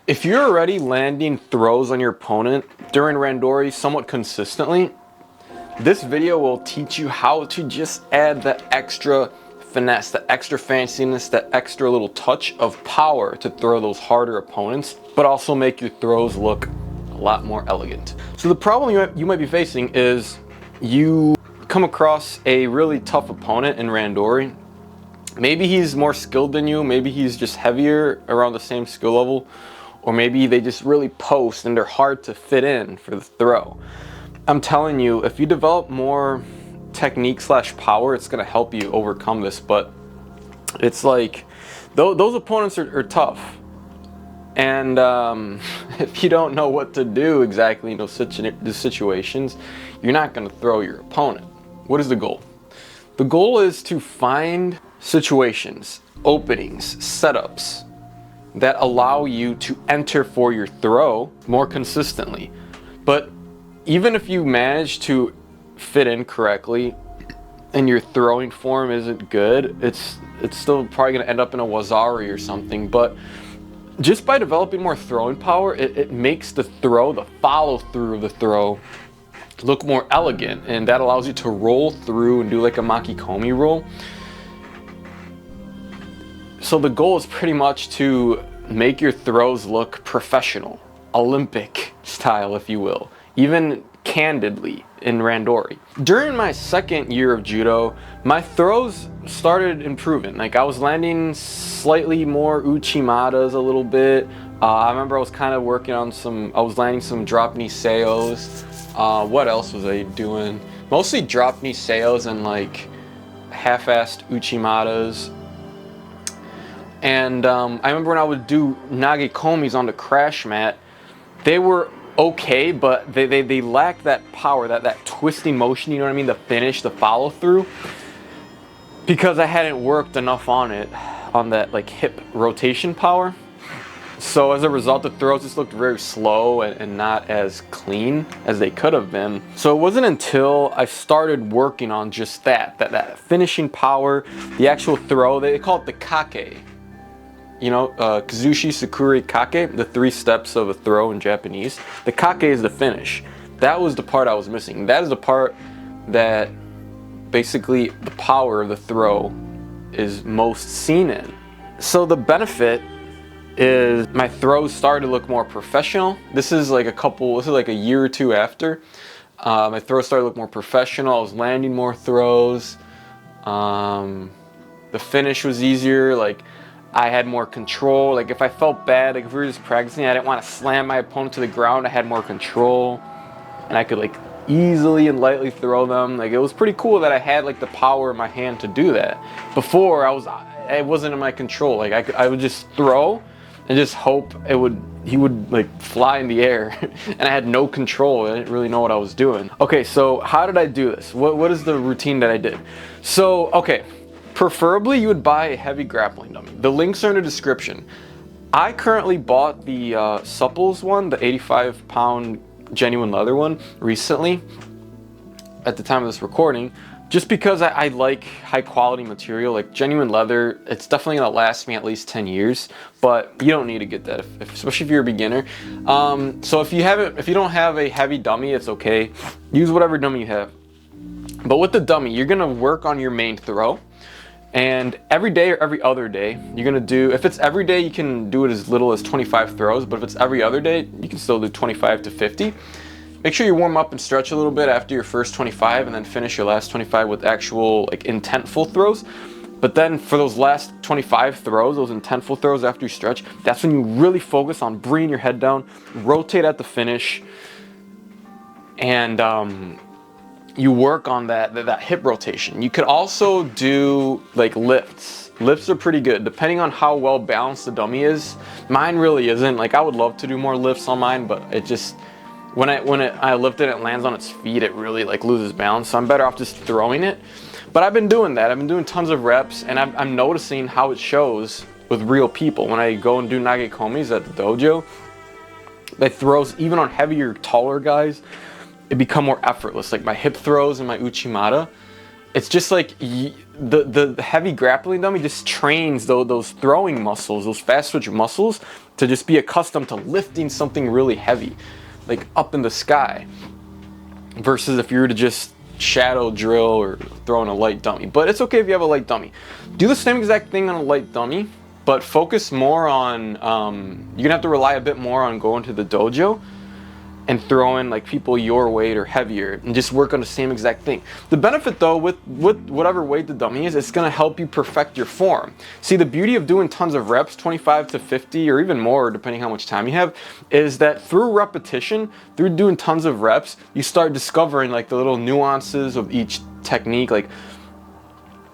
If you're already landing throws on your opponent during randori somewhat consistently, this video will teach you how to just add that extra finesse, that extra fanciness, that extra little touch of power to throw those harder opponents, but also make your throws look a lot more elegant. So the problem you might be facing is you come across a really tough opponent in randori. Maybe he's more skilled than you, maybe he's just heavier around the same skill level, or maybe they just really post and they're hard to fit in for the throw. I'm telling you, if you develop more technique / power, it's gonna help you overcome this, but it's like, those opponents are tough. And if you don't know what to do exactly in those situations, you're not gonna throw your opponent. What is the goal? The goal is to find situations, openings, setups that allow you to enter for your throw more consistently. But even if you manage to fit in correctly and your throwing form isn't good, it's still probably gonna end up in a wazari or something. But just by developing more throwing power, it makes the throw, the follow through of the throw, look more elegant, and that allows you to roll through and do like a makikomi roll. So the goal is pretty much to make your throws look professional, Olympic style, if you will, even candidly in randori. During my second year of judo, my throws started improving. Like I was landing slightly more uchimadas a little bit. I remember I was kind of working on I was landing some drop knee seos. What else was I doing? Mostly drop knee seos and like half-assed uchimadas. And I remember when I would do nagekomis on the crash mat, they were okay, but they lacked that power, that twisting motion, you know what I mean? The finish, the follow through, because I hadn't worked enough on it, on that like hip rotation power. So as a result, the throws just looked very slow and not as clean as they could have been. So it wasn't until I started working on just that finishing power, the actual throw, they call it the kake. You know, kazushi, sukuri, kake, the 3 steps of a throw in Japanese. The kake is the finish. That was the part I was missing. That is the part that basically the power of the throw is most seen in. So the benefit is my throws started to look more professional. This is like a year or two after. My throws started to look more professional. I was landing more throws. The finish was easier. Like I had more control. Like if I felt bad, like if we were just practicing, I didn't want to slam my opponent to the ground. I had more control and I could like easily and lightly throw them. Like it was pretty cool that I had like the power in my hand to do that. Before it wasn't in my control. Like I would just throw and just hope he would like fly in the air and I had no control. I didn't really know what I was doing. Okay, so how did I do this? What is the routine that I did? So, okay. Preferably, you would buy a heavy grappling dummy. The links are in the description. I currently bought the Supples one, the 85-pound genuine leather one, recently, at the time of this recording, just because I like high quality material. Like genuine leather, it's definitely gonna last me at least 10 years, but you don't need to get that, especially if you're a beginner. So if you don't have a heavy dummy, it's okay. Use whatever dummy you have. But with the dummy, you're gonna work on your main throw. And every day or every other day, you're gonna do, if it's every day, you can do it as little as 25 throws, but if it's every other day, you can still do 25 to 50. Make sure you warm up and stretch a little bit after your first 25 and then finish your last 25 with actual like intentful throws. But then for those last 25 throws, those intentful throws after you stretch, that's when you really focus on bringing your head down, rotate at the finish, and you work on that hip rotation. You could also do like lifts. Lifts are pretty good, depending on how well balanced the dummy is. Mine really isn't. Like I would love to do more lifts on mine, but it just, when I lift it, it lands on its feet, it really like loses balance. So I'm better off just throwing it. But I've been doing that. I've been doing tons of reps, and I'm noticing how it shows with real people. When I go and do nagekomis at the dojo, my throws, even on heavier, taller guys, it become more effortless. Like my hip throws and my uchimata, it's just like the heavy grappling dummy just trains those throwing muscles, those fast twitch muscles, to just be accustomed to lifting something really heavy, like up in the sky, versus if you were to just shadow drill or throw in a light dummy. But it's okay if you have a light dummy. Do the same exact thing on a light dummy, but focus more on, you're gonna have to rely a bit more on going to the dojo and throwing like people your weight or heavier and just work on the same exact thing. The benefit though with whatever weight the dummy is, it's gonna help you perfect your form. See, the beauty of doing tons of reps, 25 to 50 or even more depending how much time you have, is that through repetition, through doing tons of reps, you start discovering like the little nuances of each technique, like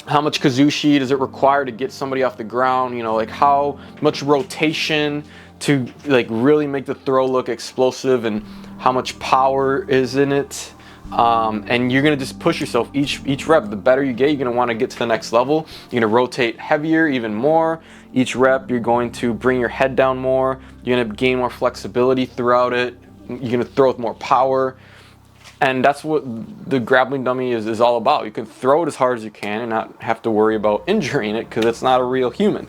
how much kazushi does it require to get somebody off the ground, you know, like how much rotation to like really make the throw look explosive, and how much power is in it. And you're gonna just push yourself each rep. The better you get, you're gonna want to get to the next level. You're gonna rotate heavier, even more. Each rep, you're going to bring your head down more. You're gonna gain more flexibility throughout it. You're gonna throw with more power. And that's what the grappling dummy is all about. You can throw it as hard as you can and not have to worry about injuring it, because it's not a real human.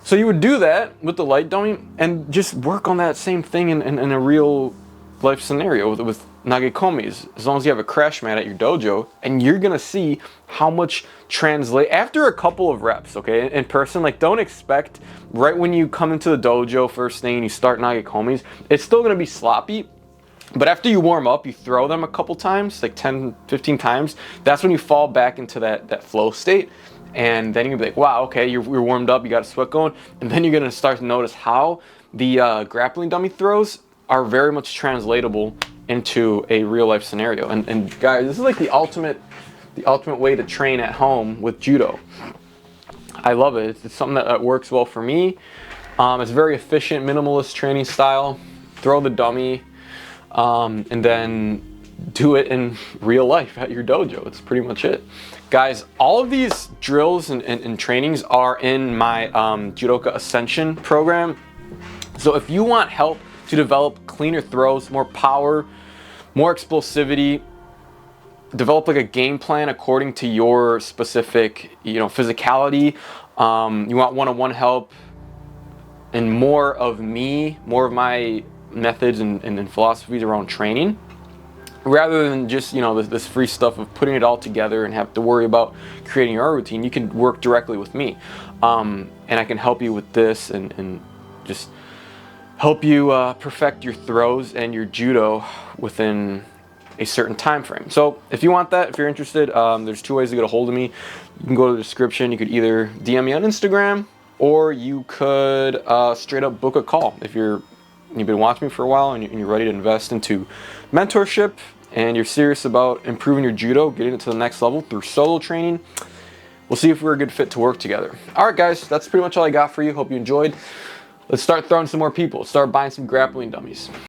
So you would do that with the light dummy and just work on that same thing in a real life scenario with nagekomis, as long as you have a crash mat at your dojo, and you're gonna see how much translate after a couple of reps, okay, in person. Like, don't expect right when you come into the dojo first thing and you start nagekomis, it's still gonna be sloppy. But after you warm up, you throw them a couple times, like 10, 15 times, that's when you fall back into that flow state. And then you're gonna be like, wow, okay, you're warmed up, you got a sweat going. And then you're gonna start to notice how the grappling dummy throws are very much translatable into a real life scenario. And guys, this is like the ultimate way to train at home with judo. I love it. It's something that works well for me. It's very efficient, minimalist training style. Throw the dummy, and then do it in real life at your dojo. It's pretty much it. Guys, all of these drills and trainings are in my Judoka Ascension program. So if you want help to develop cleaner throws, more power, more explosivity, develop like a game plan according to your specific, you know, physicality, you want one-on-one help and more of me, more of my methods and philosophies around training, rather than just, you know, this free stuff of putting it all together and have to worry about creating your routine, you can work directly with me. And I can help you with this and just help you perfect your throws and your judo within a certain time frame. So if you want that, if you're interested, there's two ways to get a hold of me. You can go to the description. You could either DM me on Instagram, or you could straight up book a call if you've been watching me for a while and you're ready to invest into mentorship and you're serious about improving your judo, getting it to the next level through solo training. We'll see if we're a good fit to work together. All right, guys, that's pretty much all I got for you. Hope you enjoyed. Let's start throwing some more people. Start buying some grappling dummies.